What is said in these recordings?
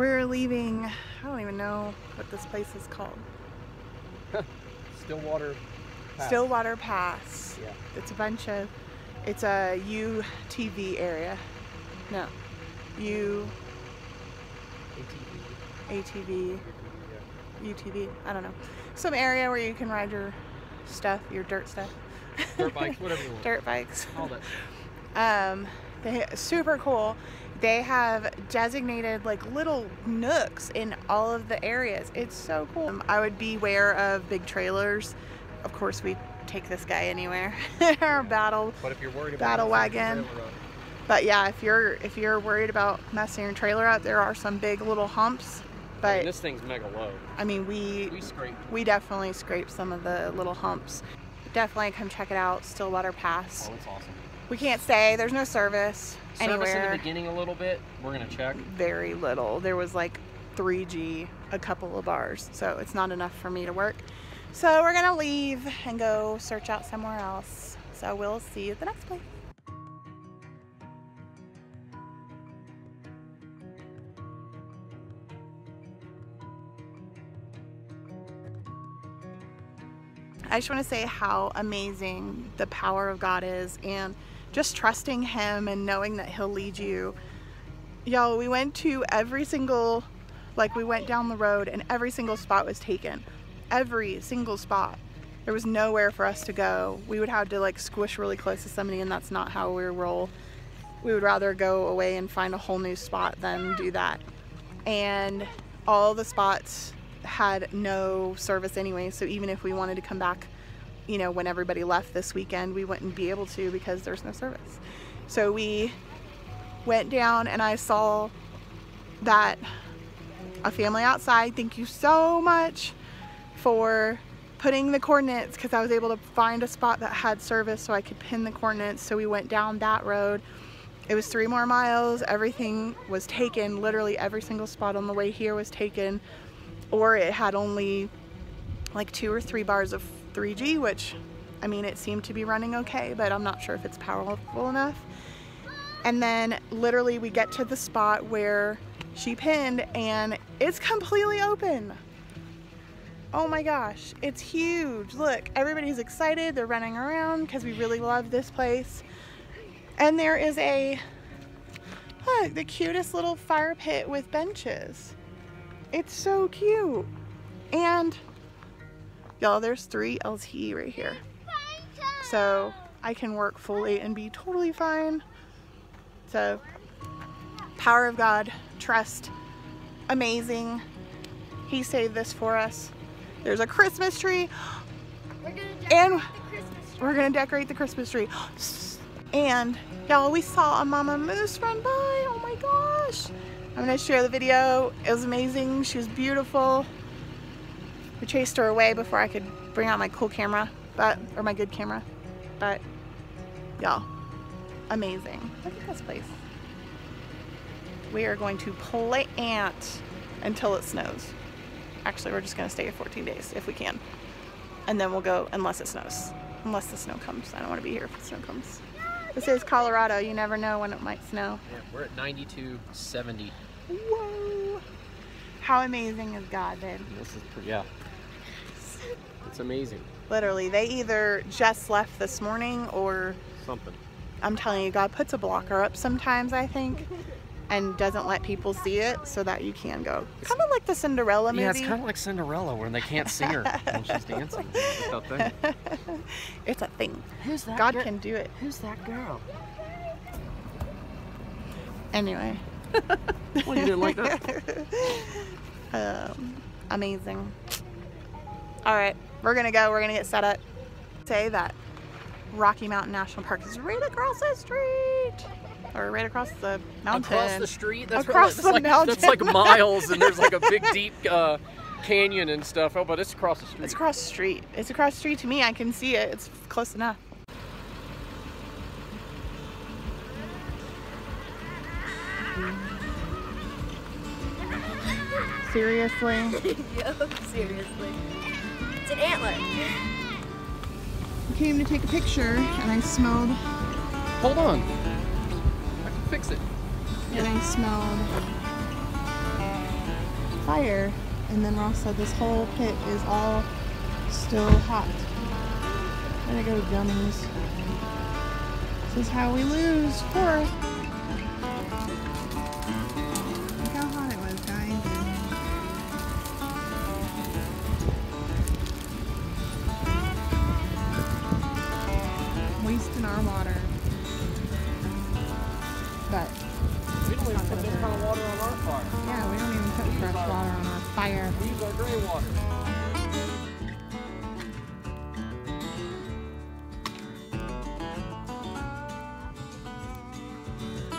We're leaving, I don't even know what this place is called. Stillwater Pass. Stillwater Pass. Yeah. It's a bunch of, it's a UTV area. No. ATV. UTV. I don't know. Some area where you can ride your stuff, your dirt stuff. Dirt bikes, whatever you want. Dirt bikes. All that. Super cool. They have designated like little nooks in all of the areas. It's so cool. I would beware of big trailers. Of course, we take this guy anywhere. Our battle. But if you're worried about battle wagon. But yeah, if you're worried about messing your trailer up, there are some big little humps. But I mean, this thing's mega low. I mean, we definitely scraped some of the little humps. Definitely come check it out. Stillwater Pass. Oh, it's awesome. We can't stay. There's no service anywhere. Service in the beginning a little bit. We're gonna check. Very little. There was like 3G, a couple of bars, so it's not enough for me to work. So we're gonna leave and go search out somewhere else. So we'll see you at the next place. I just want to say how amazing the power of God is, and just trusting Him and knowing that He'll lead you. Y'all, we went to every single, we went down the road and every single spot was taken. Every single spot. There was nowhere for us to go. We would have to like squish really close to somebody, and that's not how we roll. We would rather go away and find a whole new spot than do that. And all the spots had no service anyway, so even if we wanted to come back, you know, when everybody left this weekend, we wouldn't be able to because there's no service. So we went down and I saw that a family outside, thank you so much for putting the coordinates, because I was able to find a spot that had service so I could pin the coordinates. So we went down that road. It was 3 more miles. Everything was taken. Literally every single spot on the way here was taken, or it had only like 2 or 3 bars of 3G, which, I mean, it seemed to be running okay, but I'm not sure if it's powerful enough. And then literally we get to the spot where she pinned and it's completely open. Oh my gosh, it's huge. Look, everybody's excited. They're running around because we really love this place. And there is look, the cutest little fire pit with benches. It's so cute. And y'all, there's 3 LTE right here. So I can work fully and be totally fine. So, power of God, trust, amazing. He saved this for us. There's a Christmas tree. We're gonna decorate the Christmas tree. And y'all, we saw a mama moose run by. Oh my gosh. I'm gonna share the video. It was amazing. She was beautiful. We chased her away before I could bring out my cool camera, or my good camera. But y'all, amazing. Look at this place. We are going to plant until it snows. Actually, we're just gonna stay here 14 days if we can. And then we'll go unless it snows. Unless the snow comes. I don't want to be here if the snow comes. This is Colorado. You never know when it might snow. Yeah, we're at 92.70. Whoa. How amazing is God, babe? This is pretty, yeah. It's amazing. Literally, they either just left this morning or something. I'm telling you, God puts a blocker up sometimes, I think, and doesn't let people see it so that you can go. Kind of like the Cinderella movie. Yeah, it's kind of like Cinderella when they can't see her when she's dancing. It's that thing. It's a thing. Who's that? God can do it. Who's that girl? Anyway. Well, you didn't like that? Amazing. All right, we're gonna go. We're gonna get set up. Say that Rocky Mountain National Park is right across the street, or right across the mountain. Across the street? That's across the mountain. That's like miles, and there's like a big, deep canyon and stuff. Oh, but it's across the street. It's across the street. It's across the street to me. I can see it. It's close enough. Seriously? Yo, seriously. It's an antler. I came to take a picture and I smelled. Hold on. I can fix it. And I smelled fire. And then Ross said this whole pit is all still hot. There go, gummies. This is how we lose Cora. Look how hot it was, guys. Wasting our water. But We don't even put this kind of water on our fire. yeah, we don't even put fresh water on our fire. We use our gray water.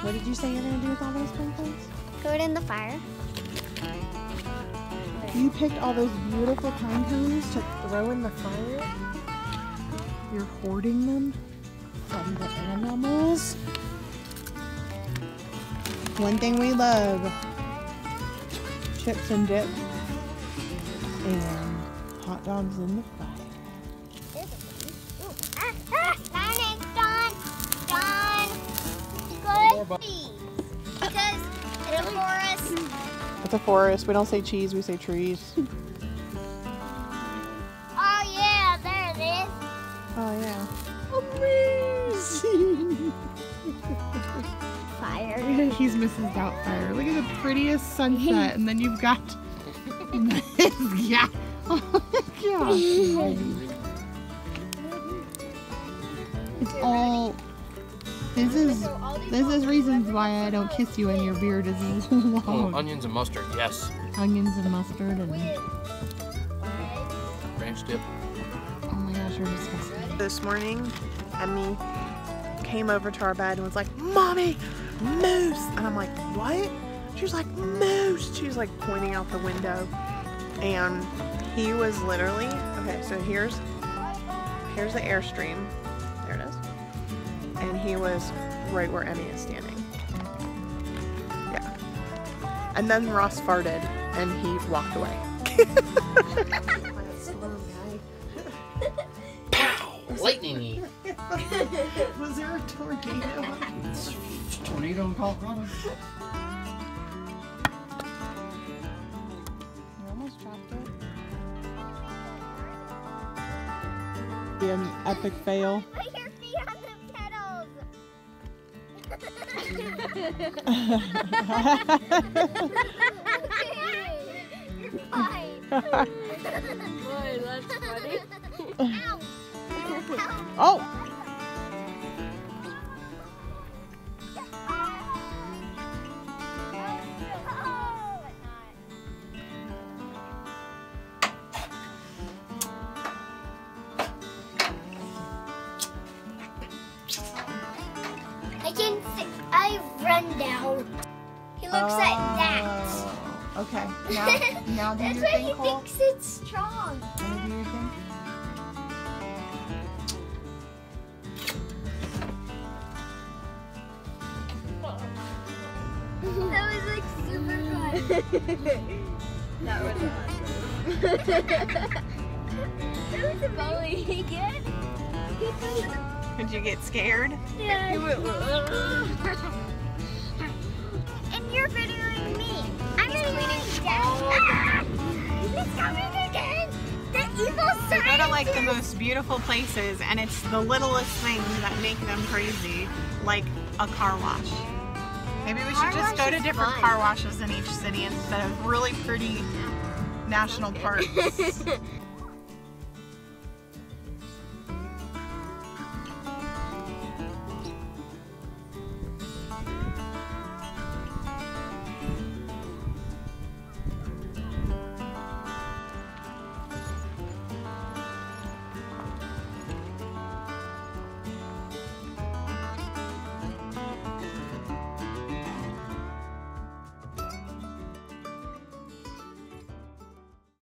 What did you say you're gonna do with all those pumpkins? Throw it in the fire. You picked all those beautiful pine cones to throw in the fire? You're hoarding them from the animals? One thing we love, chips and dip and hot dogs in the fire. Because in a forest. It's a forest. We don't say cheese, we say trees. Oh yeah, there it is. Oh yeah. Amazing! Fire. He's Mrs. Doubtfire. Look at the prettiest sunset, and then you've got yeah. Oh my gosh. It's all. This is reasons why I don't kiss you and your beard is long. Oh, onions and mustard, yes. Onions and mustard and Ranch dip. oh my gosh, you're disgusting. This morning, Emmy came over to our bed and was like, "Mommy, moose!" And I'm like, "What?" She was like, "Moose!" She was like pointing out the window, and he was literally okay. So here's the Airstream. There it is. And he was right where Emmy is standing. Yeah. And then Ross farted and he walked away. Pow! Lightning. Was there a tornado? Tornado in Colorado. You almost dropped it. Be an epic fail. Put your feet on the pedals. You're fine. Boy, that's funny. Ow. Oh! I run down. He looks like that. Okay. Now do That's your why thing, he Cole. thinks it's strong. Wanna do your thing? That was like super fun. That was a bully again. Did you get scared? Yeah. And you're videoing me. I'm videoing again. He's coming again. The evil They go to scientist. like the most beautiful places, and it's the littlest things that make them crazy, like a car wash. Maybe we should just go to different car washes in each city instead of really pretty national parks.